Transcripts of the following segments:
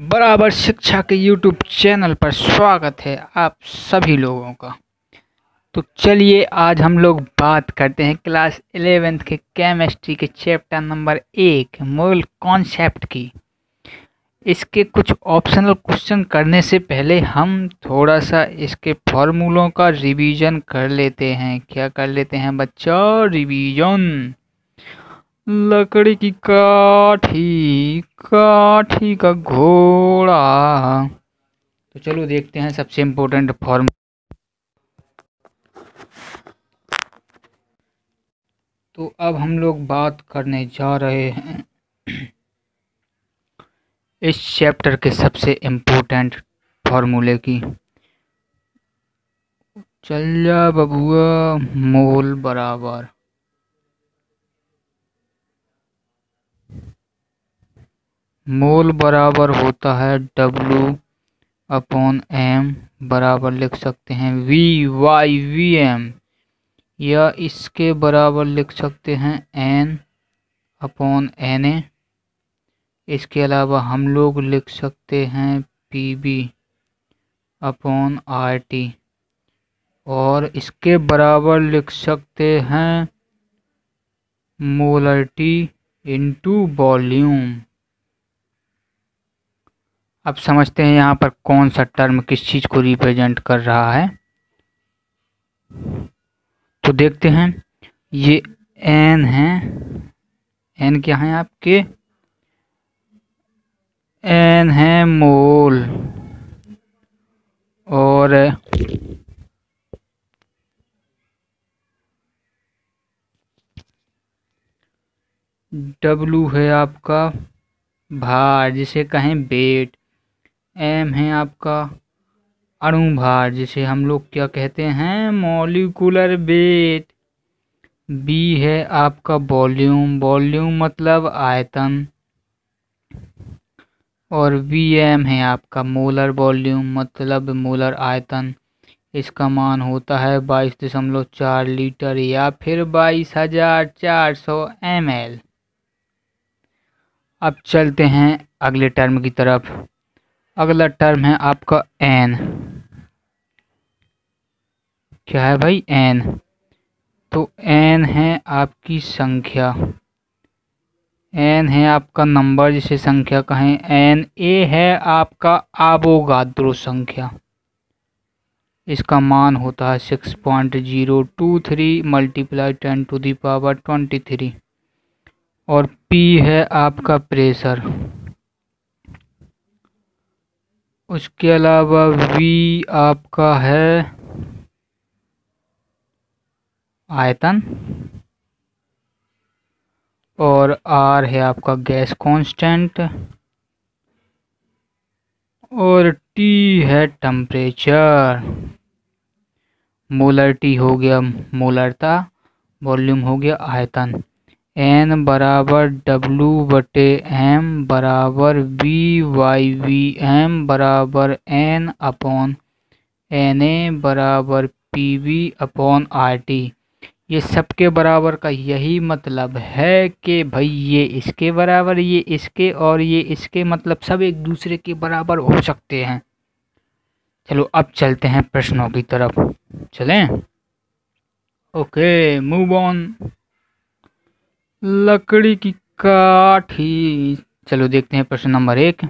बराबर शिक्षा के YouTube चैनल पर स्वागत है आप सभी लोगों का। तो चलिए आज हम लोग बात करते हैं क्लास 11th के केमिस्ट्री के चैप्टर नंबर 1 मोल कॉन्सेप्ट की। इसके कुछ ऑप्शनल क्वेश्चन करने से पहले हम थोड़ा सा इसके फॉर्मूलों का रिवीजन कर लेते हैं। क्या कर लेते हैं बच्चों? रिवीजन। लकड़ी की काठी, काठी का घोड़ा। तो चलो देखते हैं सबसे इम्पोर्टेंट फॉर्मूला। तो अब हम लोग बात करने जा रहे हैं इस चैप्टर के सबसे इम्पोर्टेंट फॉर्मूले की। चल जा बबुआ। मोल बराबर होता है W/M, बराबर लिख सकते हैं V/VM, या इसके बराबर लिख सकते हैं N/Na। इसके अलावा हम लोग लिख सकते हैं PB/RT, और इसके बराबर लिख सकते हैं मोलरिटी इनटू वॉल्यूम। अब समझते हैं यहाँ पर कौन सा टर्म किस चीज़ को रिप्रेजेंट कर रहा है। तो देखते हैं, ये N है। N क्या है आपके? N है मोल, और W है आपका भार, जिसे कहें वेट। M है आपका अणु भार, जिसे हम लोग क्या कहते हैं? Molecular weight. B है आपका वॉल्यूम, वॉल्यूम मतलब आयतन, और Vm है आपका मोलर वॉल्यूम मतलब मोलर आयतन। इसका मान होता है 22.4 लीटर या फिर 22,400 ml। अब चलते हैं अगले टर्म की तरफ। अगला टर्म है आपका N। क्या है भाई? N। तो N है आपकी संख्या, N है आपका नंबर जिसे संख्या कहें। Na है आपका अवोगाद्रो संख्या। इसका मान होता है 6.023 × 10⁻23। और P है आपका प्रेशर। उसके अलावा V आपका है आयतन, और R है आपका गैस कांस्टेंट, और T है टेम्परेचर। मोलरिटी हो गया मोलरता, वॉल्यूम हो गया आयतन। N बराबर W/M बराबर V/VM बराबर N/Na बराबर PB/RT। ये सबके बराबर का यही मतलब है कि भाई ये इसके बराबर, ये इसके, और ये इसके, मतलब सब एक दूसरे के बराबर हो सकते हैं। चलो अब चलते हैं प्रश्नों की तरफ। चलें? Okay, move on. लकड़ी की काठी। चलो देखते हैं प्रश्न नंबर 1।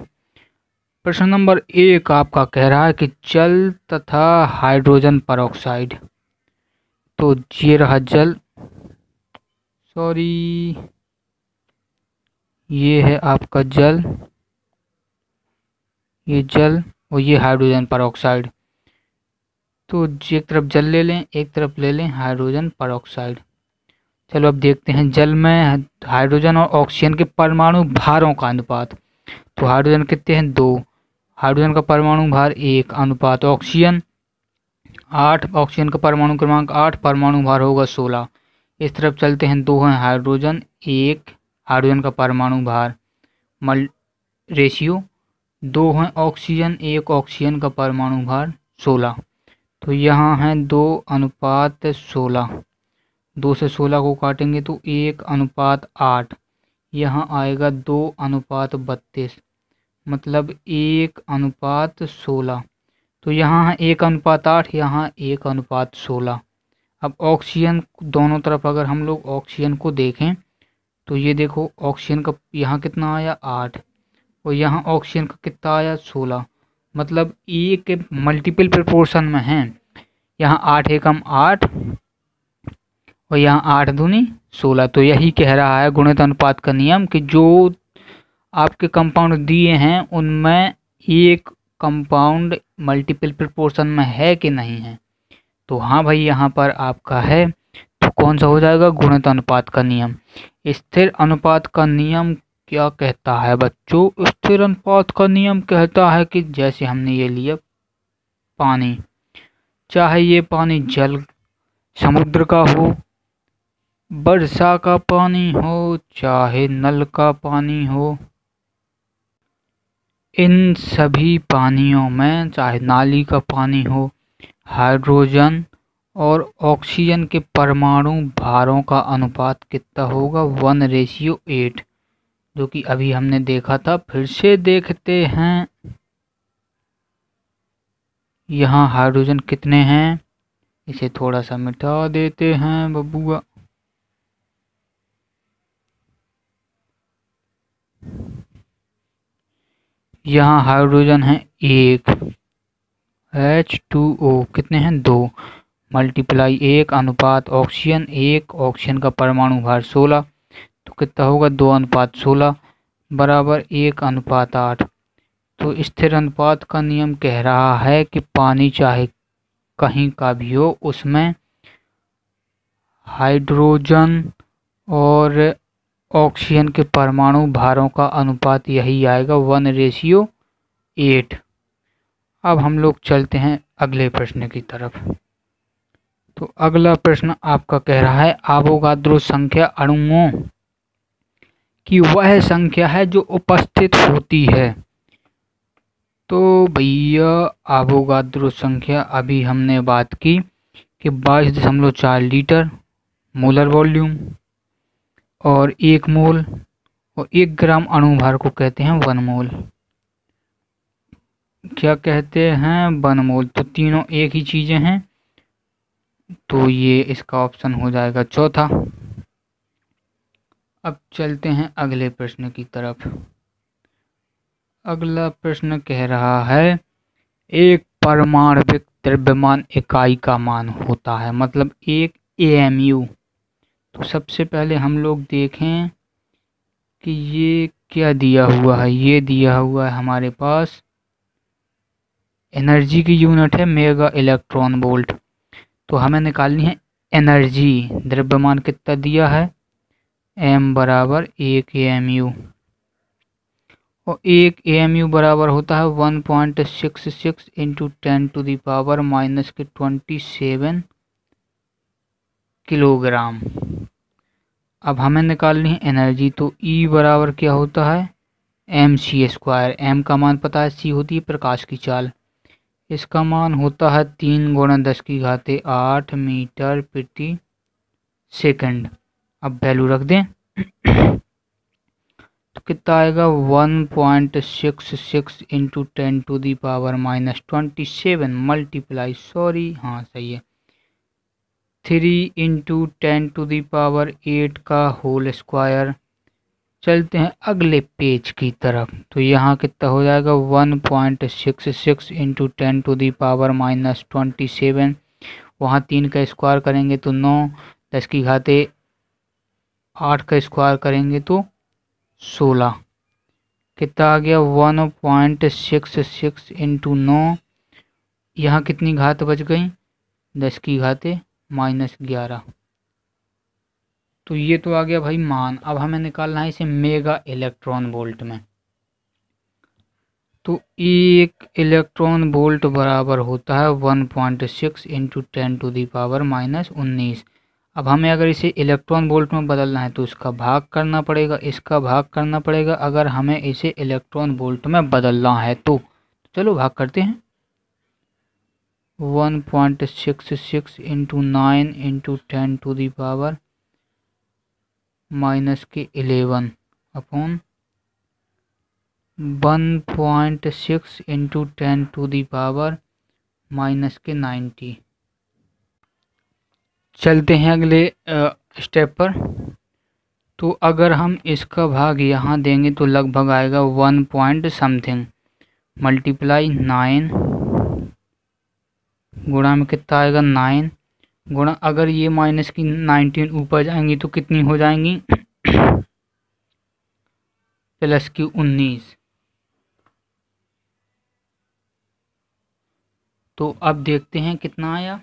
प्रश्न नंबर 1 आपका कह रहा है कि जल तथा हाइड्रोजन परऑक्साइड। तो ये रहा जल, सॉरी, ये है आपका जल, ये जल, और ये हाइड्रोजन परऑक्साइड। तो एक तरफ जल ले लें, एक तरफ ले लें हाइड्रोजन परऑक्साइड। चलो अब देखते हैं जल में हाइड्रोजन और ऑक्सीजन के परमाणु भारों का अनुपात। तो हाइड्रोजन कितने हैं? 2। हाइड्रोजन का परमाणु भार 1 अनुपात ऑक्सीजन 8। ऑक्सीजन का परमाणु क्रमांक 8, परमाणु भार होगा 16। इस तरफ चलते हैं, 2 हैं हाइड्रोजन, 1 हाइड्रोजन का परमाणु भार रेशियो, 2 हैं ऑक्सीजन, 1 ऑक्सीजन का परमाणु भार 16। तो यहाँ है 2:16। 2 से 16 को काटेंगे तो 1:8। यहाँ आएगा 2:32। मतलब 1:16। तो यहाँ है 1:8, यहाँ 1:16। अब ऑक्सीजन दोनों तरफ अगर हम लोग ऑक्सीजन को देखें तो ये देखो ऑक्सीजन का यहाँ कितना आया 8, और यहाँ ऑक्सीजन का कितना आया 16। मतलब ए के मल्टीपल प्रोपोर्शन में है। यहाँ 8 एकम 8 और यहाँ 8 दूनी 16। तो यही कह रहा है गुणित अनुपात का नियम कि जो आपके कंपाउंड दिए हैं उनमें एक कंपाउंड मल्टीपल प्रोपोर्शन में है कि नहीं है। तो हाँ भाई, यहाँ पर आपका है। तो कौन सा हो जाएगा? गुणित अनुपात का नियम। स्थिर अनुपात का नियम क्या कहता है बच्चों? स्थिर अनुपात का नियम कहता है कि जैसे हमने ये लिया पानी, चाहे ये पानी जल समुद्र का हो, वर्षा का पानी हो, चाहे नल का पानी हो, इन सभी पानियों में, चाहे नाली का पानी हो, हाइड्रोजन और ऑक्सीजन के परमाणु भारों का अनुपात कितना होगा? 1:8, जो कि अभी हमने देखा था। फिर से देखते हैं, यहाँ हाइड्रोजन कितने हैं? इसे थोड़ा सा मिटा देते हैं बबुआ। यहाँ हाइड्रोजन है 1, H2O कितने हैं? 2, मल्टीप्लाई 1 ऑक्सीजन 1, ऑक्सीजन का परमाणु भार 16, तो कितना होगा? 2:16 बराबर 1:8। तो स्थिर अनुपात का नियम कह रहा है कि पानी चाहे कहीं का भी हो, उसमें हाइड्रोजन और ऑक्सीजन के परमाणु भारों का अनुपात यही आएगा, 1:8। अब हम लोग चलते हैं अगले प्रश्न की तरफ। तो अगला प्रश्न आपका कह रहा है अवोगाद्रो संख्या अणुओं की वह संख्या है जो उपस्थित होती है। तो भैया अवोगाद्रो संख्या अभी हमने बात की कि 22.4 लीटर मोलर वॉल्यूम और 1 मोल और 1 ग्राम अणुभार को कहते हैं 1 मोल। क्या कहते हैं? 1 मोल। तो तीनों एक ही चीजें हैं, तो ये इसका ऑप्शन हो जाएगा चौथा। अब चलते हैं अगले प्रश्न की तरफ। अगला प्रश्न कह रहा है एक परमाणविक द्रव्यमान इकाई का मान होता है, मतलब एक AMU। तो सबसे पहले हम लोग देखें कि ये क्या दिया हुआ है। ये दिया हुआ है हमारे पास एनर्जी की यूनिट है मेगा इलेक्ट्रॉन वोल्ट। तो हमें निकालनी है एनर्जी। द्रव्यमान कितना दिया है? M बराबर 1 AMU, और 1 AMU बराबर होता है 1.66 इंटू 10⁻⁻27 किलोग्राम। अब हमें निकालनी है एनर्जी। तो E बराबर क्या होता है? mc²। M का मान पता है, C होती है प्रकाश की चाल। इसका मान होता है 3 × 10⁸ मीटर प्रति सेकंड। अब वैल्यू रख दें तो कितना आएगा? 1.66 इंटू 10⁻⁻27 मल्टीप्लाई, सॉरी हाँ सही है, 3 इंटू 10⁸ का होल स्क्वायर। चलते हैं अगले पेज की तरफ। तो यहाँ कितना हो जाएगा? 1.66 इंटू 10⁻⁻27। वहाँ 3 का स्क्वायर करेंगे तो 9, 10⁸ का स्क्वायर करेंगे तो 16। कितना आ गया? 1.66 इंटू 9। यहाँ कितनी घात बच गई? 10⁻⁻11। तो ये तो आ गया भाई मान। अब हमें निकालना है इसे मेगा इलेक्ट्रॉन वोल्ट में। तो 1 इलेक्ट्रॉन वोल्ट बराबर होता है 1.6 इंटू 10⁻⁻19। अब हमें अगर इसे इलेक्ट्रॉन वोल्ट में बदलना है तो इसका भाग करना पड़ेगा, इसका भाग करना पड़ेगा, अगर हमें इसे इलेक्ट्रॉन वोल्ट में बदलना है तो चलो भाग करते हैं। 1.66 इंटू 9 इंटू 10⁻⁻11 अपॉन 1.6 इंटू 10⁻⁻90। चलते हैं अगले स्टेप पर। तो अगर हम इसका भाग यहाँ देंगे तो लगभग आएगा 1 पॉइंट समथिंग, मल्टीप्लाई 9 गुणा में कितना आएगा 9 गुणा, अगर ये माइनस की 19 ऊपर जाएंगी तो कितनी हो जाएंगी प्लस की 19। तो अब देखते हैं कितना आया,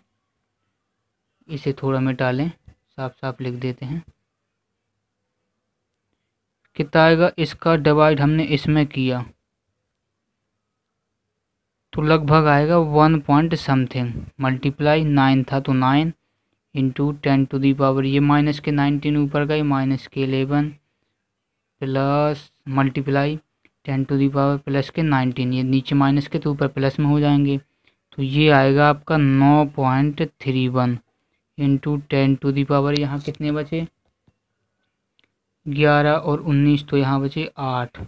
इसे थोड़ा मिटा लें, साफ साफ लिख देते हैं कितना आएगा। इसका डिवाइड हमने इसमें किया तो लगभग आएगा 1 पॉइंट समथिंग, मल्टीप्लाई 9 था तो 9 इंटू 10⁻, ये माइनस के 19 ऊपर गए, माइनस के 11 प्लस मल्टीप्लाई 10⁻प्लस के 19, ये नीचे माइनस के तो ऊपर प्लस में हो जाएंगे। तो ये आएगा आपका 9.31 इंटू 10⁻, यहाँ कितने बचे 11 और 19, तो यहाँ बचे 8।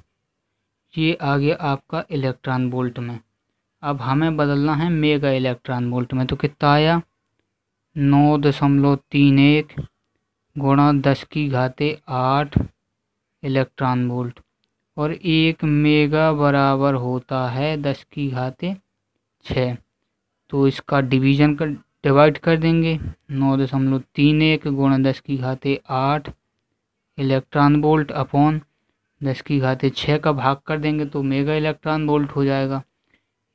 ये आ गया आपका इलेक्ट्रॉन वोल्ट में। अब हमें बदलना है मेगा इलेक्ट्रॉन वोल्ट में, तो कितना आया 9.31 गुणा 10⁸ इलेक्ट्रॉन वोल्ट, और 1 मेगा बराबर होता है 10⁶। तो इसका डिवाइड कर देंगे, 9.31 गुणा 10⁸ इलेक्ट्रॉन वोल्ट अपॉन 10⁶ का भाग कर देंगे तो मेगा इलेक्ट्रॉन वोल्ट हो जाएगा।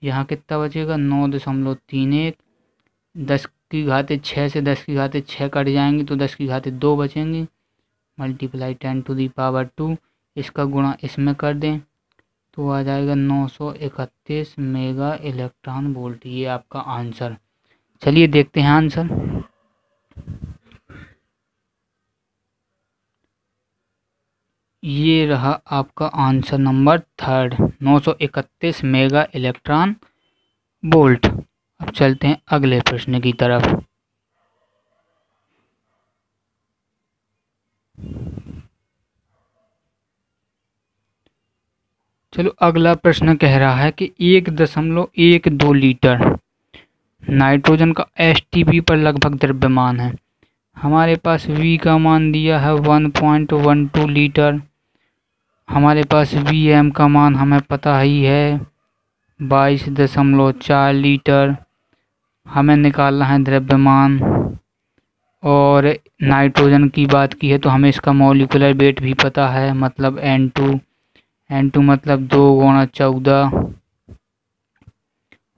यहाँ कितना बचेगा 9.31, 10⁶ से 10⁶ कट जाएंगे तो 10⁻² बचेंगे, मल्टीप्लाई 10⁻², इसका गुणा इसमें कर दें तो आ जाएगा 931 मेगा इलेक्ट्रॉन वोल्ट। ये आपका आंसर। चलिए देखते हैं आंसर। ये रहा आपका answer number 3, 931 mega electron volt. अब चलते हैं अगले प्रश्न की तरफ। चलो अगला प्रश्न कह रहा है कि 1.12 लीटर नाइट्रोजन का एसटीपी पर लगभग द्रव्यमान है। हमारे पास V का मान दिया है 1.12 लीटर, हमारे पास Vm का मान हमें पता ही है 22.4 लीटर, हमें निकालना है द्रव्यमान। और नाइट्रोजन की बात की है तो हमें इसका मॉलिक्यूलर वेट भी पता है, मतलब N2 मतलब 2 गुणा 14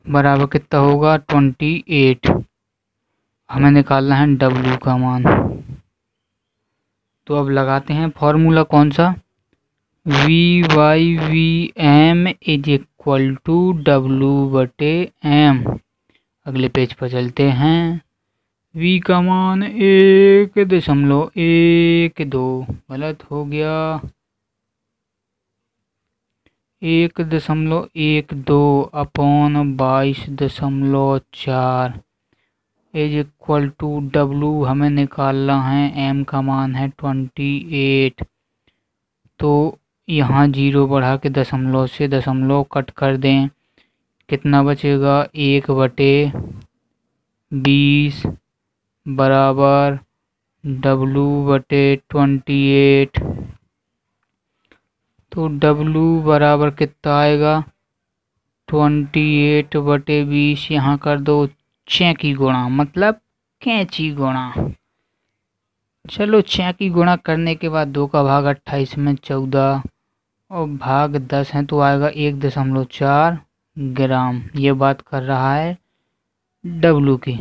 बराबर कितना होगा 28। हमें निकालना है W का मान। तो अब लगाते हैं फॉर्मूला कौन सा, V/Vm = W/m। अगले पेज पर चलते हैं। V का मान 1.12, गलत हो गया, 1.12 अपॉन 22.4 = W हमें निकालना है, M का मान है 28। तो यहाँ 0 बढ़ा के दशमलव से दशमलव कट कर दें, कितना बचेगा 1/20 बराबर W/28। तो W बराबर कितना आएगा 28/20, यहाँ कर दो 6 की गुणा, मतलब कैंची गुणा। चलो 6 की गुणा करने के बाद 2 का भाग 28 में 14 और भाग 10 है तो आएगा 1.4 ग्राम। ये बात कर रहा है W की।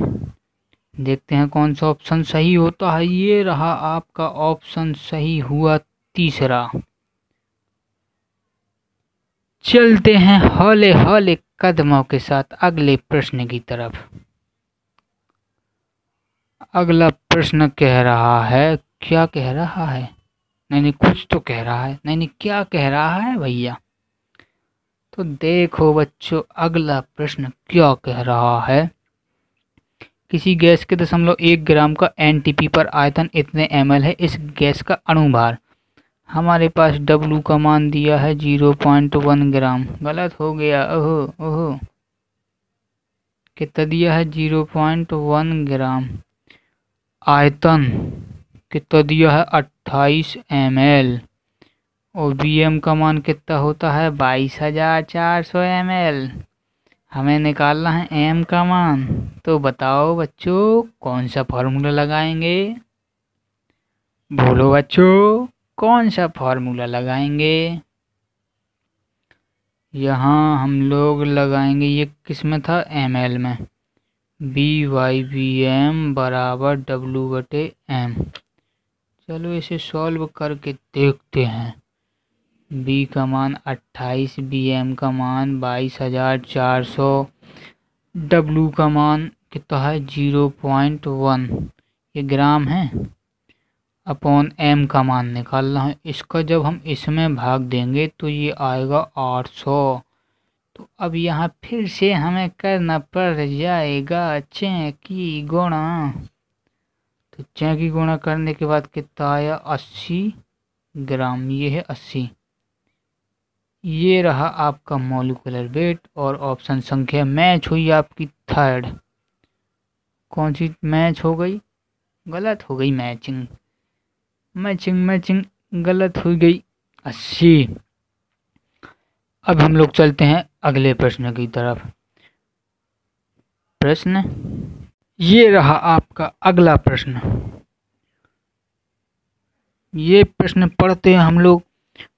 देखते हैं कौन सा ऑप्शन सही होता है। ये रहा आपका ऑप्शन सही हुआ, तीसरा। चलते हैं हौले हौले कदमों के साथ अगले प्रश्न की तरफ। अगला प्रश्न कह रहा है, क्या कह रहा है, नहीं कुछ तो कह रहा है, नहीं क्या कह रहा है भैया। तो देखो बच्चों, अगला प्रश्न क्या कह रहा है, किसी गैस के 0.1 ग्राम का एनटीपी पर आयतन इतने ml है, इस गैस का अणुभार हमारे पास W का मान दिया है 0.1 ग्राम। गलत हो गया, ओहो ओहो। कितना दिया है? 0.1 ग्राम। आयतन कितना दिया है? 28 ml। और Vm का मान कितना होता है? 22,400 ml। हमें निकालना है M का मान। तो बताओ बच्चों, कौन सा फॉर्मूला लगाएंगे? बोलो बच्चों, कौन सा फॉर्मूला लगाएंगे? यहाँ हम लोग लगाएंगे, ये किस में था? ml में। BYVM बराबर W/M। चलो इसे सॉल्व करके देखते हैं। B का मान 28, BM का मान 22,400, W का मान कितना है? 0.1, ये ग्राम है, अपॉन M का मान निकालना है। इसका जब हम इसमें भाग देंगे तो ये आएगा 800। तो अब यहाँ फिर से हमें करना पड़ जाएगा चेकी गुणा। तो चेकी गुणा करने के बाद कितना आया? 80 ग्राम। ये है 80। ये रहा आपका मॉलिक्यूलर वेट। और ऑप्शन संख्या मैच हुई आपकी थर्ड। कौन सी मैच हो गई? गलत हो गई, मैचिंग मैचिंग मैचिंग गलत हो गई, 80। अब हम लोग चलते हैं अगले प्रश्न की तरफ। प्रश्न ये रहा आपका अगला प्रश्न। ये प्रश्न पढ़ते हैं हम लोग।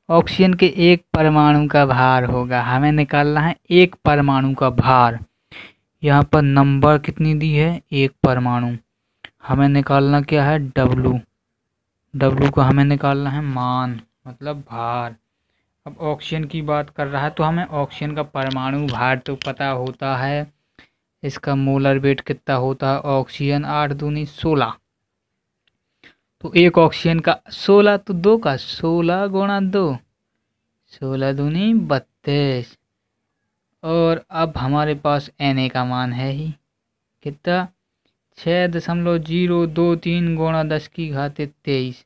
ऑक्सीजन के एक परमाणु का भार होगा। हमें निकालना है एक परमाणु का भार। यहाँ पर नंबर कितनी दी है? एक परमाणु। हमें निकालना क्या है? W का हमें निकालना है मान, मतलब भार। अब ऑक्सीजन की बात कर रहा है तो हमें ऑक्सीजन का परमाणु भार तो पता होता है। इसका मोलर वेट कितना होता है? ऑक्सीजन 8 दूनी 16। तो एक ऑक्सीजन का 16, तो 2 का 16 गुणा 2, 16 दूनी 32। और अब हमारे पास Na का मान है ही कितना? 6.023 गुणा 10 की घात 23।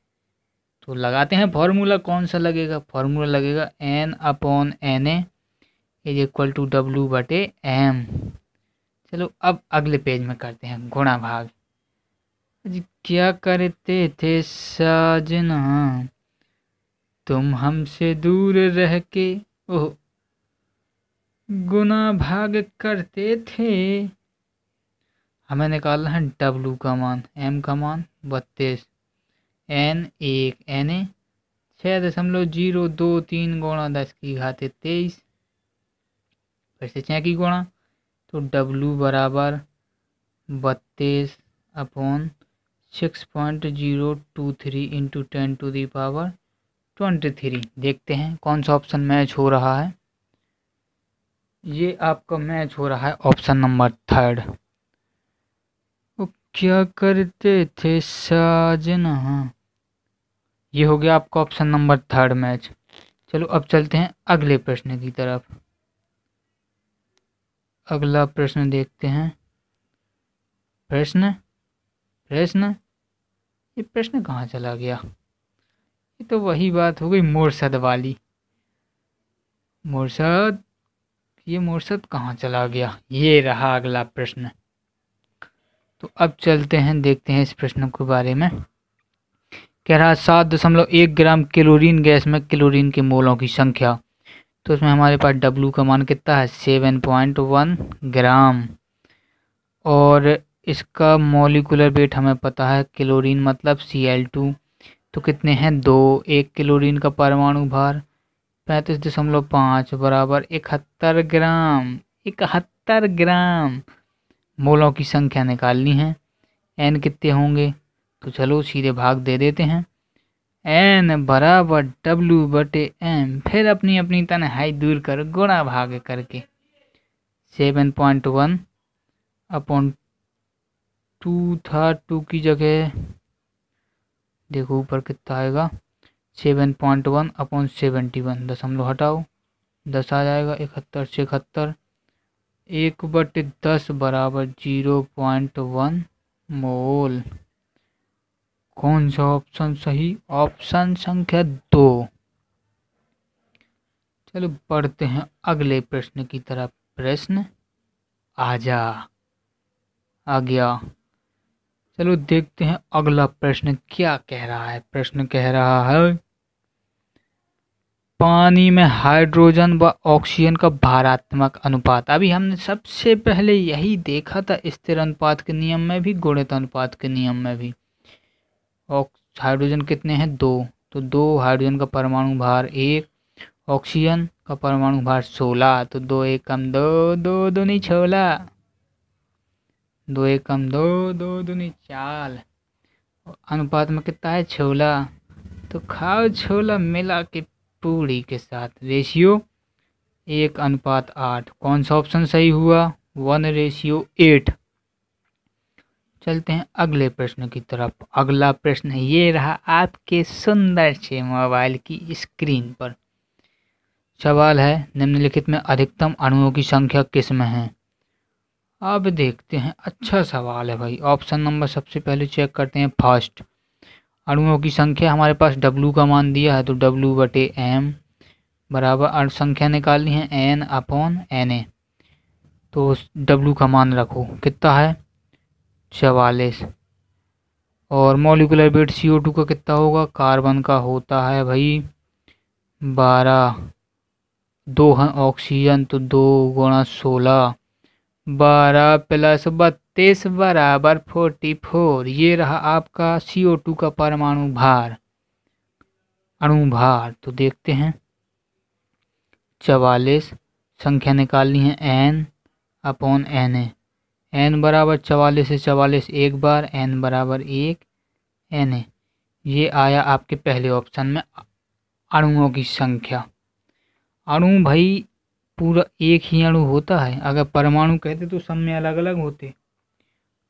तो लगाते हैं फॉर्मूला। कौन सा लगेगा? फॉर्मूला लगेगा N/Na is equal to W/M। चलो अब अगले पेज में करते हैं गुणा भाग। जी क्या करते थे साजना तुम हमसे दूर रह के, ओह, गुणा भाग करते थे। हमें निकालना है W का मान, M का मान 32, N1 Na 6.023 गुणा 10 की घात 23। फिर से चेकी गुणा। तो W बराबर 32 अपॉन 6.023 इंटू 10⁻23। देखते हैं कौन सा ऑप्शन मैच हो रहा है। ये आपका मैच हो रहा है ऑप्शन नंबर थर्ड। वो क्या करते थे साजना, ये हो गया आपका ऑप्शन नंबर थर्ड मैच। चलो अब चलते हैं अगले प्रश्न की तरफ। अगला प्रश्न देखते हैं। प्रश्न ये प्रश्न कहाँ चला गया? ये तो वही बात हो गई मोरसद वाली। मोरसद, ये मोरसद कहाँ चला गया? ये रहा अगला प्रश्न। तो अब चलते हैं, देखते हैं इस प्रश्न के बारे में। कह रहा है 7.1 ग्राम क्लोरीन गैस में क्लोरीन के मोलों की संख्या। तो इसमें हमारे पास W का मान कितना है? 7.1 ग्राम। और इसका मॉलिक्यूलर वेट हमें पता है, क्लोरीन मतलब Cl2। तो कितने हैं? 2। एक क्लोरीन का परमाणु भार 35.5 बराबर 71 ग्राम। 71 ग्राम मोलों की संख्या निकालनी है। N कितने होंगे? तो चलो सीधे भाग दे देते हैं। N बराबर W/M। फिर अपनी अपनी तन्हाई दूर कर गुणा भाग करके 7.1 अपॉन 2 था, 2 की जगह देखो ऊपर कितना आएगा? 7.1 अपॉन 71, दशमलव हटाओ 10 आ जाएगा। 71 से 71, 1/10 बराबर 0.1 मोल। कौन सा ऑप्शन सही? ऑप्शन संख्या 2। चलो बढ़ते हैं अगले प्रश्न की तरफ। प्रश्न आ गया। चलो देखते हैं अगला प्रश्न क्या कह रहा है। प्रश्न कह रहा है पानी में हाइड्रोजन व ऑक्सीजन का भारात्मक अनुपात। अभी हमने सबसे पहले यही देखा था स्थिर अनुपात के नियम में भी, गुणित अनुपात के नियम में भी। हाइड्रोजन कितने हैं? 2। तो 2 हाइड्रोजन का परमाणु भार 1, ऑक्सीजन का परमाणु भार 16। तो 2 1 कम 2, 2 दूनी 16, 2 1 कम 2, 2 दूनी 4। अनुपात में कितना है? 16। तो खाओ छोला मिला के पूरी के साथ। रेशियो 1:8। कौन सा ऑप्शन सही हुआ? 1:8। चलते हैं अगले प्रश्न की तरफ। अगला प्रश्न ये रहा आपके सुंदर से मोबाइल की स्क्रीन पर। सवाल है निम्नलिखित में अधिकतम अणुओं की संख्या किस में है? अब देखते हैं। अच्छा सवाल है भाई। ऑप्शन नंबर सबसे पहले चेक करते हैं। फर्स्ट, अणुओं की संख्या हमारे पास W का मान दिया है, तो W/m बराबर संख्या निकालनी है N/Na। तो W का मान रखो, कितना है? 44। और मॉलिक्यूलर वेट CO2 का कितना होगा? कार्बन का होता है भाई 12। 2 है ऑक्सीजन, तो 2 गुणा 16, 12 + 32 बराबर 44। ये रहा आपका CO2 का परमाणु भार, अणु भार। तो देखते हैं 44, संख्या निकालनी है N/Na। N बराबर 44 से 44 एक बार, N बराबर 1 Na। ये आया आपके पहले ऑप्शन में अणुओं की संख्या। अणु भाई पूरा एक ही अणु होता है, अगर परमाणु कहते तो सब में अलग अलग होते।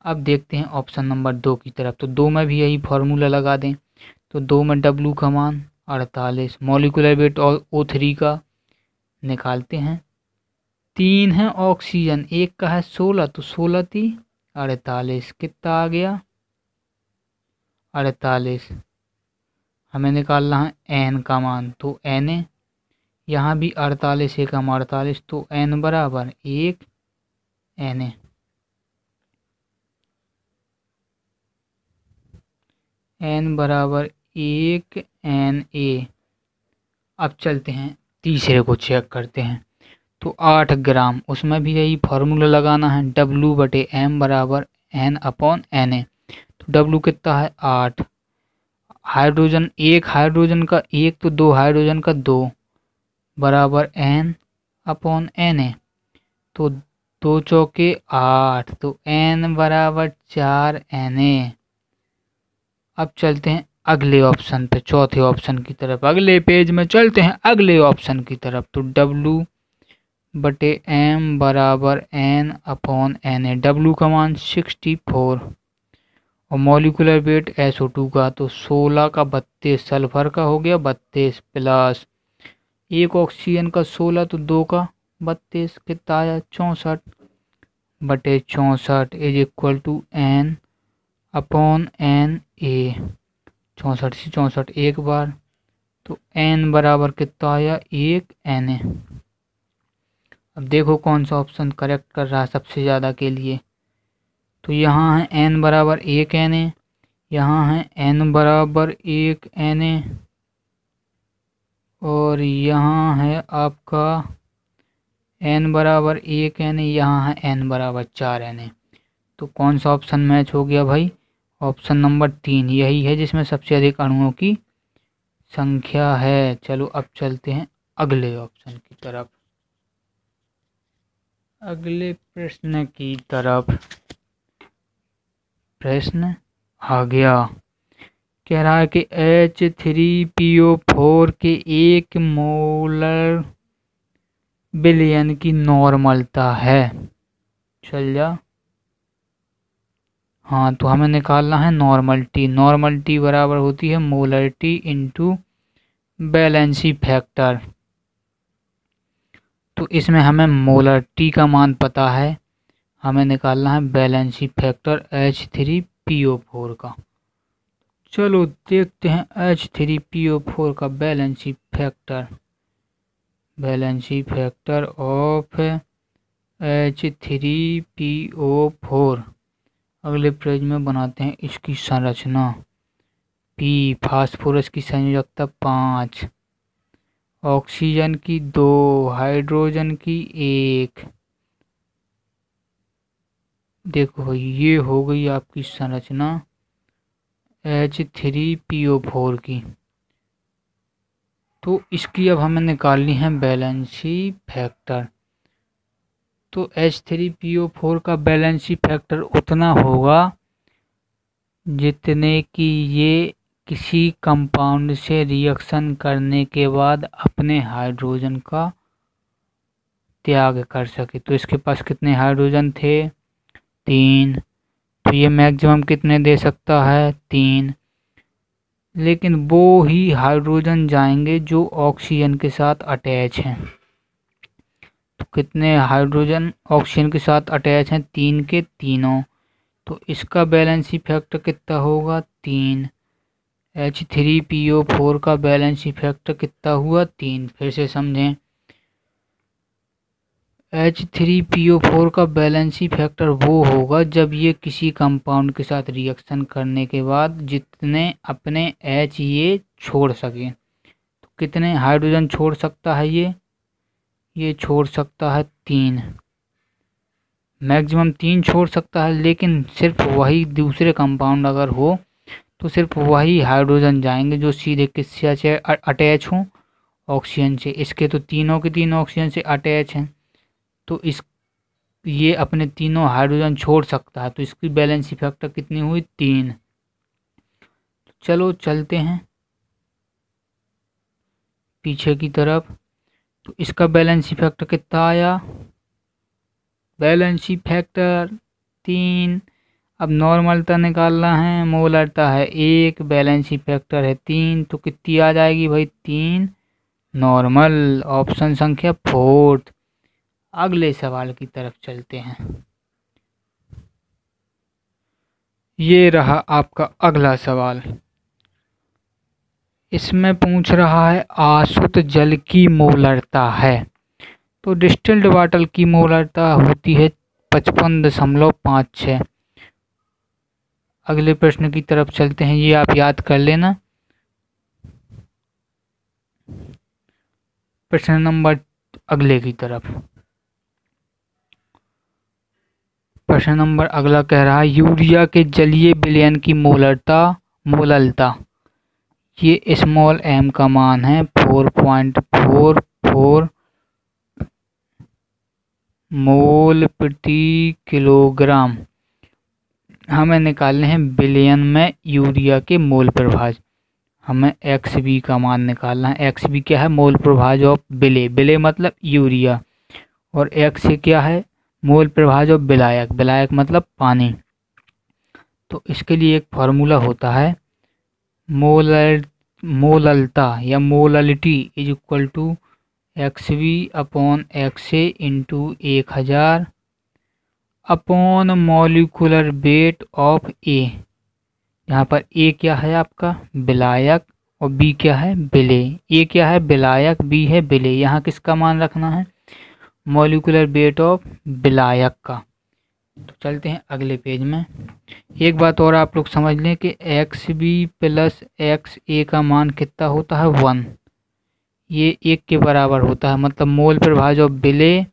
अब देखते हैं ऑप्शन नंबर 2 की तरफ। तो 2 में भी यही फॉर्मूला लगा दें। तो 2 में W का मान 48, मॉलिक्यूलर वेट और O3 का निकालते हैं। 3 है ऑक्सीजन, एक का है 16, तो 16 × 48 कितना आ गया? 48। हमें निकालना है N का मान, तो Na। यहाँ भी 48 एकम 48, तो N बराबर 1 Na। N बराबर 1 Na। अब चलते हैं तीसरे को चेक करते हैं। तो 8 ग्राम, उसमें भी यही फार्मूला लगाना है। W/m बराबर N/Na। तो W कितना है? 8। हाइड्रोजन, एक हाइड्रोजन का 1, तो 2 हाइड्रोजन का 2 बराबर N/Na। तो 2 चौके 8, तो N बराबर 4 Na। अब चलते हैं अगले ऑप्शन पे, चौथे ऑप्शन की तरफ। अगले पेज में चलते हैं अगले ऑप्शन की तरफ। तो W/m बराबर N/Na। W का मान 64 और मॉलिक्यूलर वेट SO2 का तो 16 का 32, सल्फर का हो गया 32 प्लस एक ऑक्सीजन का 16, तो 2 का 32, कितना आया? 64/64 इज इक्वल टू N/Na। 64 से 64 एक बार, तो N बराबर कितना आया? 1 Na। अब देखो कौन सा ऑप्शन करेक्ट कर रहा है सबसे ज़्यादा के लिए। तो यहाँ है N बराबर 1 Na, यहाँ है N बराबर 1 Na, और यहाँ है आपका N बराबर 1 Na, यहाँ है N बराबर 4 Na। तो कौन सा ऑप्शन मैच हो गया भाई? ऑप्शन नंबर 3 यही है जिसमें सबसे अधिक अणुओं की संख्या है। चलो अब चलते हैं अगले ऑप्शन की तरफ, अगले प्रश्न की तरफ। प्रश्न आ गया, कह रहा है कि H3PO4 के 1 मोलर बिलियन की नॉर्मलता है। चल जा। हाँ, तो हमें निकालना है नॉर्मलिटी। नॉर्मलिटी बराबर होती है मोलरिटी इंटू बैलेंसी फैक्टर। तो इसमें हमें मोलरिटी का मान पता है, हमें निकालना है बैलेंसी फैक्टर H3PO4 का। चलो देखते हैं H3PO4 का valency factor. Valency factor of H3PO4। अगले पेज में बनाते हैं इसकी संरचना। P फास्फोरस की संयोजकता 5, ऑक्सीजन की 2, हाइड्रोजन की 1। देखो ये हो गई आपकी संरचना H3PO4 की। तो इसकी अब हमें निकालनी है वैलेंसी फैक्टर। तो H3PO4 का वैलेंसी फैक्टर उतना होगा जितने कि ये किसी कंपाउंड से रिएक्शन करने के बाद अपने हाइड्रोजन का त्याग कर सके। तो इसके पास कितने हाइड्रोजन थे? 3। तो ये मैक्सिमम कितने दे सकता है? 3। लेकिन वो ही हाइड्रोजन जाएंगे जो ऑक्सीजन के साथ अटैच हैं। तो कितने हाइड्रोजन ऑक्सीजन के साथ अटैच हैं? 3 के तीनों। तो इसका बैलेंसी फैक्टर कितना होगा? 3। H3PO4 का बैलेंसी फैक्टर कितना हुआ? 3। फिर से समझें, H3PO4 का बैलेंसी फैक्टर वो होगा जब ये किसी कंपाउंड के साथ रिएक्शन करने के बाद जितने अपने H ये छोड़ सके। तो कितने हाइड्रोजन छोड़ सकता है ये छोड़ सकता है 3। मैक्सिमम 3 छोड़ सकता है, लेकिन सिर्फ वही दूसरे कंपाउंड अगर हो तो सिर्फ वही हाइड्रोजन जाएंगे जो सीधे किससे अटैच हों? ऑक्सीजन से। इसके तो तीनों के तीनों ऑक्सीजन से अटैच हैं, तो ये अपने तीनों हाइड्रोजन छोड़ सकता है। तो इसकी बैलेंसी फैक्टर कितनी हुई? 3। चलो चलते हैं पीछे की तरफ। तो इसका बैलेंसी फैक्टर कितना आया? Valency factor 3। अब नॉर्मलता निकालना है, मोलरता है 1, बैलेंसी फैक्टर है 3, तो कितनी आ जाएगी भाई? 3 नॉर्मल। ऑप्शन संख्या 4। अगले सवाल की तरफ चलते हैं। ये रहा आपका अगला सवाल। इसमें पूछ रहा है आसुत जल की मोलरता है। तो डिस्टिल्ड वाटर की मोलरता होती है 55.56। अगले प्रश्न की तरफ चलते हैं, ये आप याद कर लेना। प्रश्न नंबर अगले की तरफ। प्रश्न नंबर अगला कह रहा है यूरिया के जलीय विलयन की मोललता। ये स्मॉल m का मान है 4.44 मोल प्रति किलोग्राम। हमें निकालने हैं विलयन में यूरिया के मोल प्रभाज। हमें XB का मान निकालना है। XB क्या है? मोल प्रभाज ऑफ विलय मतलब यूरिया, और X क्या है? मोल प्रभाज ऑफ विलायक मतलब पानी। तो इसके लिए एक फार्मूला होता है, मोललता या molality is equal to XB upon XA into 1000 upon molecular weight of A। यहाँ पर A क्या है आपका? विलायक, और B क्या है? विलेय। A क्या है? विलायक, B है विलेय। यहाँ किसका मान रखना है? मॉलिक्यूलर वेट ऑफ विलायक का। तो चलते हैं अगले पेज में। एक बात और आप लोग समझ लें कि XB प्लस XA का मान कितना होता है? 1। ये 1 के बराबर होता है, मतलब मोल प्रभाज ऑफ विलेय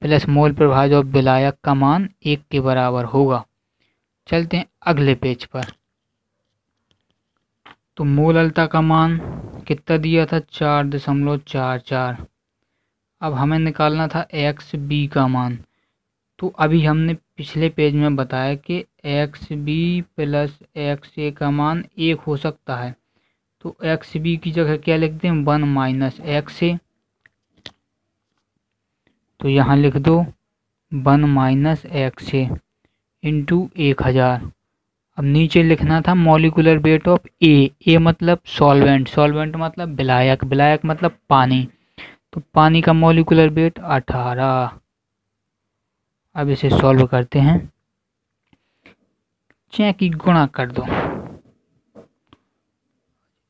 प्लस मोल प्रभाज ऑफ विलायक का मान 1 के बराबर होगा। चलते हैं अगले पेज पर। तो मोललता का मान कितना दिया था? 4.44। अब हमें निकालना था XB का मान। तो अभी हमने पिछले पेज में बताया कि XB प्लस XA का मान 1 हो सकता है। तो XB की जगह क्या लिखते हैं? 1 माइनस XA। तो यहाँ लिख दो 1 माइनस XA इंटू 1000। अब नीचे लिखना था मॉलिक्यूलर वेट ऑफ A मतलब सॉल्वेंट मतलब विलायक मतलब पानी। तो पानी का मॉलिक्यूलर वेट 18। अब इसे सॉल्व करते हैं। की गुणा कर दो।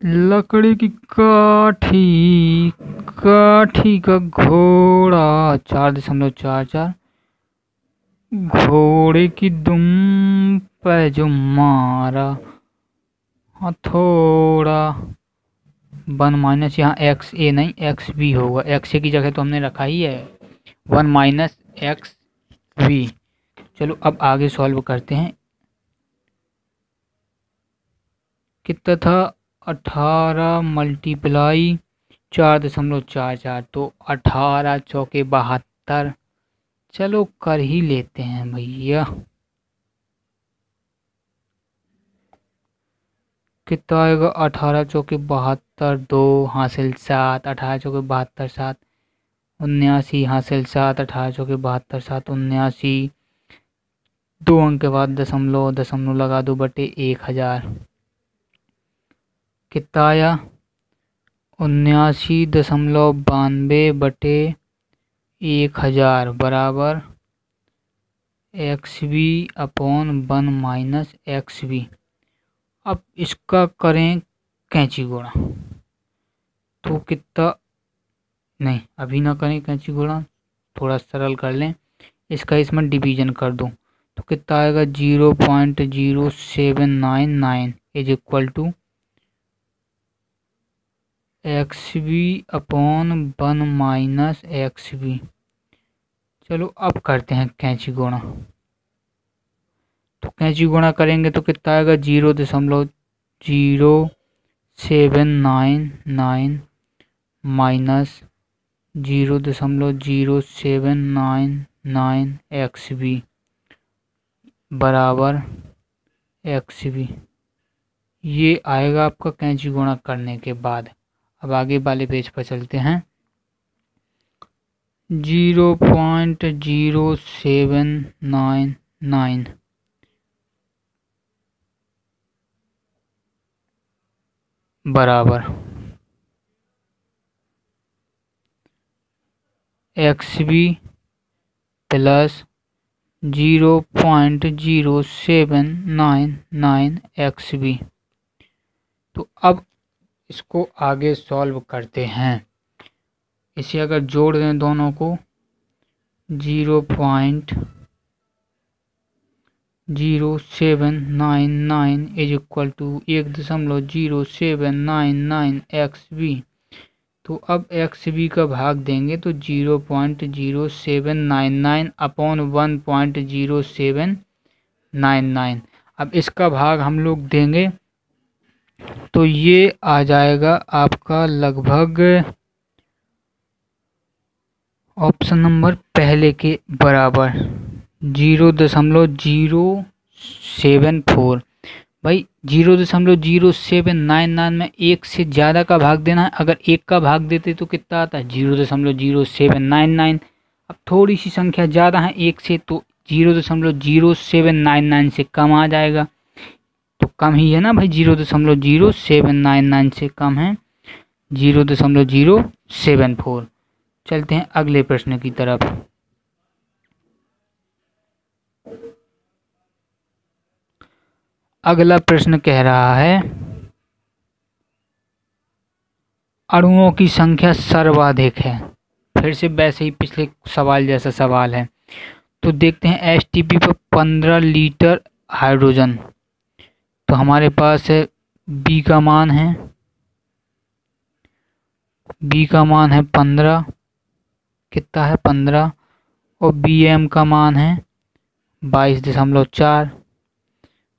लकड़ी की काठी, काठी का घोड़ा 4.44, घोड़े की दुम पे जो मारा हथौड़ा। 1 माइनस यहाँ एक्स ए नहीं एक्स बी होगा, एक्स ए की जगह तो हमने रखा ही है 1 माइनस एक्स बी। चलो अब आगे सॉल्व करते हैं। कितना था 18 मल्टीप्लाई 4.44, तो 18 चौके 72। चलो कर ही लेते हैं भैया। कितना आएगा 18 चौके 72, 2 हासिल 7, 18 चौके 72 7 79 हासिल 7, 18 चौके 72 7 79, 2 अंक के बाद दशमलव, दशमलव लगा दो बटे 1000। कितना आया 79.92 बटे 1000 बराबर X B upon 1 minus X B. अब इसका करें कैंची गुणा, तो कितना, नहीं अभी ना करें कैंची गुणा, थोड़ा सरल कर लें इसका, इसमें डिवीजन कर दूं तो कितना आएगा 0.0799 is equal to X B upon 1 minus X B. चलो अब करते हैं कैंची गुणा, तो कैंची गुणा करेंगे तो कितना आएगा 0.0799 माइनस 0.0799 एक्स बी बराबर एक्स बी। ये आएगा आपका कैंची गुणा करने के बाद। अब आगे वाले पेज पर चलते हैं। 0.0799 बराबर X B plus 0.0799 X B. तो अब इसको आगे सॉल्व करते हैं। इसे अगर जोड़ दें दोनों को 0.0799 is equal to 1.0799 X B. तो अब एक्स बी का भाग देंगे तो 0.0799 अपॉन 1.0799। अब इसका भाग हम लोग देंगे तो ये आ जाएगा आपका लगभग ऑप्शन नंबर पहले के बराबर 0.074। भाई 0.0799 में एक से ज़्यादा का भाग देना है। अगर एक का भाग देते तो कितना आता है 0.0799। अब थोड़ी सी संख्या ज़्यादा है एक से, तो 0.0799 से कम आ जाएगा, तो कम ही है ना भाई, 0.0799 से कम है 0.074। चलते हैं अगले प्रश्न की तरफ। अगला प्रश्न कह रहा है अणुओं की संख्या सर्वाधिक है। फिर से वैसे ही पिछले सवाल जैसा सवाल है। तो देखते हैं एसटीपी पर 15 लीटर हाइड्रोजन, तो हमारे पास है बी का मान है, बी का मान है 15, कितना है 15, और बी एम का मान है 22.4।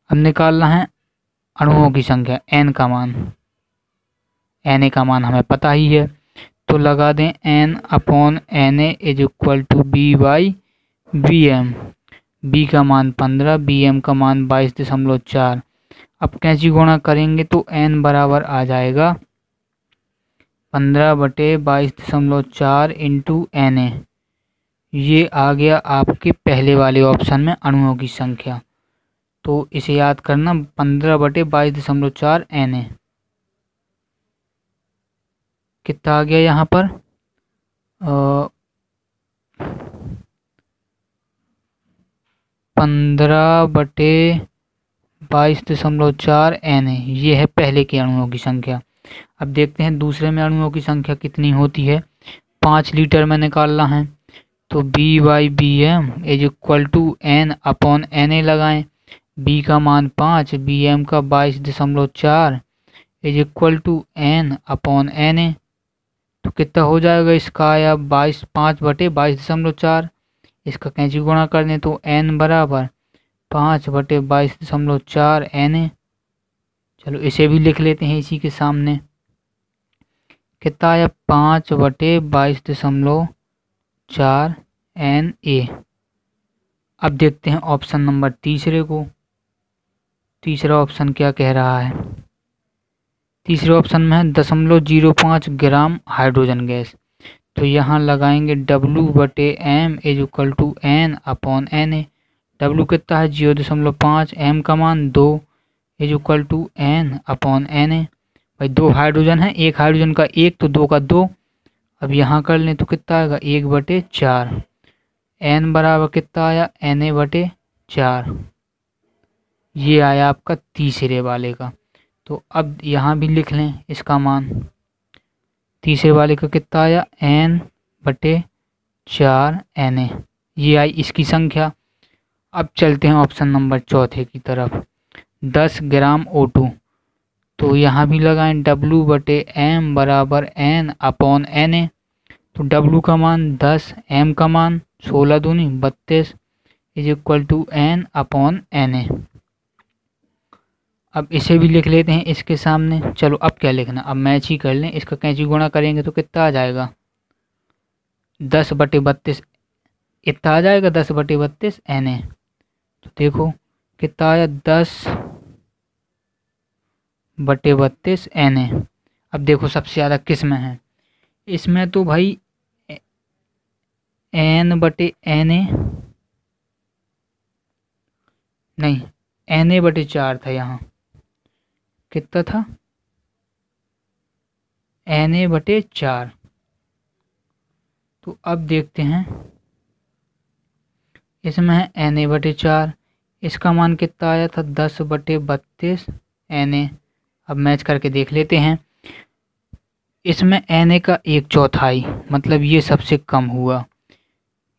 अब निकालना है अणुओं की संख्या, एन का मान, एन ए का मान हमें पता ही है, तो लगा दें N upon N A is equal to B by B M. बी का मान 15, बी एम का मान 22.4। अब कैंची गुणा करेंगे तो एन बराबर आ जाएगा 15/22.4 इंटू एन ए। ये आ गया आपके पहले वाले ऑप्शन में अणुओं की संख्या। तो इसे याद करना 15/22.4 एन ए। कितना आ गया यहाँ पर 15/22.4 एन ए। ये है पहले के अणुओं की संख्या। अब देखते हैं दूसरे में अणुओं की संख्या कितनी होती है। 5 लीटर में निकालना है तो B/Bm is equal to N/Na लगाएं। B का मान 5, Bm का 22.4 इज इक्वल टू N/Na। तो कितना हो जाएगा इसका, या 5/22.4। इसका कैंची गुणा कर दें तो N बराबर 5/22.4 Na। चलो इसे भी लिख लेते हैं इसी के सामने। कितना आया 5/22.4 Na। अब देखते हैं ऑप्शन नंबर तीसरे को। तीसरा ऑप्शन क्या कह रहा है। तीसरे ऑप्शन में है 0.05 ग्राम हाइड्रोजन गैस। तो यहाँ लगाएंगे W/m is equal to N/Na। W कितना है 0.5, m का मान 2 इज इक्वल टू N/Na। भाई 2 हाइड्रोजन है, एक हाइड्रोजन का 1 तो 2 का 2। अब यहाँ कर लें तो कितना आएगा 1/4। N बराबर कितना आया Na/4। ये आया आपका तीसरे वाले का। तो अब यहाँ भी लिख लें इसका मान। तीसरे वाले का कितना आया N/4 Na। ये आई इसकी संख्या। अब चलते हैं ऑप्शन नंबर चौथे की तरफ। 10 ग्राम O2। तो यहाँ भी लगाएं W/m बराबर N/Na। तो W का मान 10, m का मान 16 दूनी 32 इज इक्वल टू N/Na। अब इसे भी लिख लेते हैं इसके सामने। चलो अब क्या लिखना, अब मैच ही कर लें। इसका कैंची गुणा करेंगे तो कितना आ जाएगा 10/32 इतना आ जाएगा 10/32 Na। तो देखो कितना आया 10/32 Na। अब देखो सबसे ज़्यादा किस में है। इसमें तो भाई N/Na नहीं Na/4 था। यहाँ कितना था Na/4। तो अब देखते हैं इसमें है Na/4। इसका मान कितना आया था 10/32 Na। अब मैच करके देख लेते हैं। इसमें Na का 1/4 मतलब ये सबसे कम हुआ।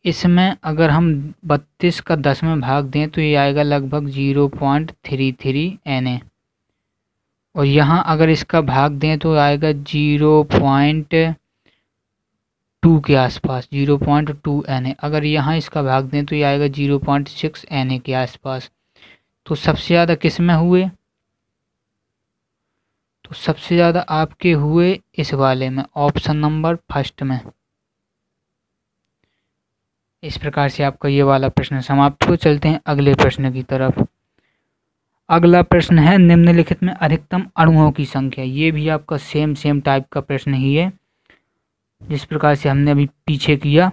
इसमें अगर हम 32 का 10 में भाग दें तो ये आएगा लगभग 0.33 Na। और यहाँ अगर इसका भाग दें तो आएगा 0.2 के आसपास 0.2 Na। अगर यहाँ इसका भाग दें तो ये आएगा 0.6 Na के आसपास। तो सबसे ज़्यादा किस में हुए, तो सबसे ज़्यादा आपके हुए इस वाले में, ऑप्शन नंबर फर्स्ट में। इस प्रकार से आपका ये वाला प्रश्न समाप्त हो। चलते हैं अगले प्रश्न की तरफ। अगला प्रश्न है निम्नलिखित में अधिकतम अणुओं की संख्या। ये भी आपका सेम टाइप का प्रश्न ही है जिस प्रकार से हमने अभी पीछे किया।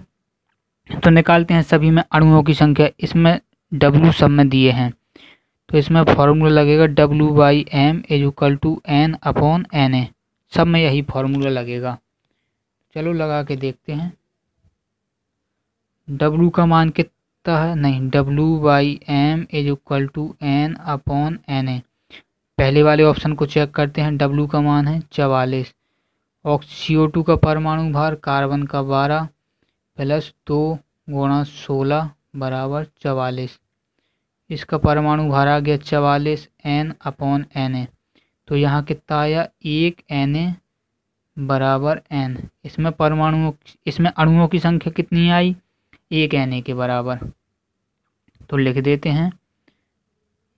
तो निकालते हैं सभी में अणुओं की संख्या। इसमें W सब में दिए हैं तो इसमें फॉर्मूला लगेगा W/m is equal to N/Na। सब में यही फॉर्मूला लगेगा। चलो लगा के देखते हैं। W का मान कितना है, नहीं W/m is equal to N/Na। पहले वाले ऑप्शन को चेक करते हैं। W का मान है 44। CO2 का परमाणु भार कार्बन का 12 प्लस 2 गुणा 16 बराबर 44। इसका परमाणु भार आ गया 44 N/Na। तो यहाँ कितना आया 1 Na बराबर N। इसमें अणुओं की संख्या कितनी आई 1 Na के बराबर। तो लिख देते हैं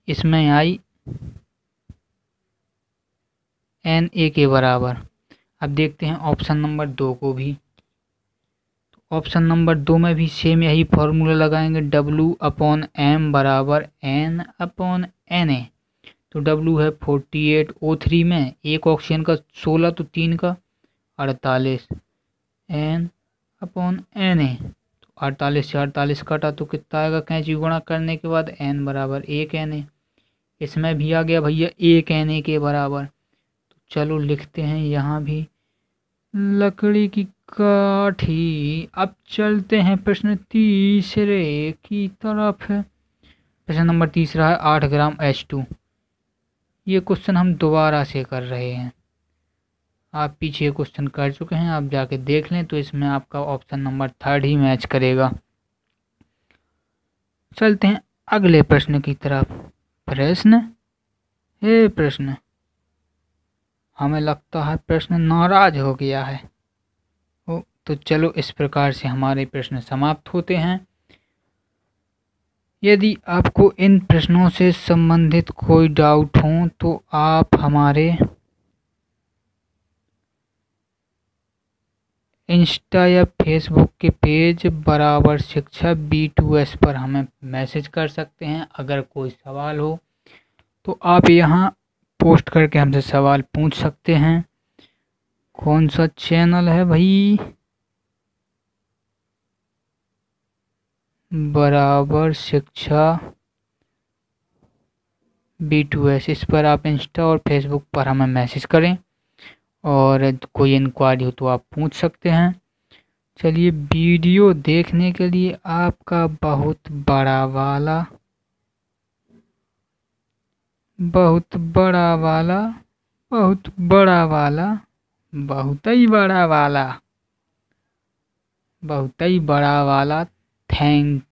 इसमें आई Na के बराबर। अब देखते हैं ऑप्शन नंबर 2 को भी। तो ऑप्शन नंबर 2 में भी सेम यही फॉर्मूला लगाएंगे W/m बराबर N/Na। तो W है 48 O3 में, एक ऑक्सीजन का 16 तो 3 का 48 N/Na। तो 48 से 48 कटा तो कितना आएगा कैंची गुणा करने के बाद N बराबर 1 Na। इसमें भी आ गया भैया 1 Na के बराबर। तो चलो लिखते हैं यहाँ भी लकड़ी की काठी। अब चलते हैं प्रश्न तीसरे की तरफ। प्रश्न नंबर तीसरा है 8 ग्राम H2। ये क्वेश्चन हम दोबारा से कर रहे हैं। आप पीछे क्वेश्चन कर चुके हैं, आप जाके देख लें, तो इसमें आपका ऑप्शन नंबर 3 ही मैच करेगा। चलते हैं अगले प्रश्न की तरफ। प्रश्न, हमें लगता है प्रश्न नाराज हो गया है। तो चलो, इस प्रकार से हमारे प्रश्न समाप्त होते हैं। यदि आपको इन प्रश्नों से संबंधित कोई डाउट हो तो आप हमारे इंस्टा या फेसबुक के पेज बराबर शिक्षा B2S पर हमें मैसेज कर सकते हैं। अगर कोई सवाल हो तो आप यहाँ पोस्ट करके हमसे सवाल पूछ सकते हैं। कौन सा चैनल है भाई? बराबर शिक्षा B2S, इस पर आप इंस्टा और फेसबुक पर हमें मैसेज करें और कोई इंक्वायरी हो तो आप पूछ सकते हैं। चलिए, वीडियो देखने के लिए आपका बहुत बड़ा वाला बहुत ही बड़ा वाला थैंक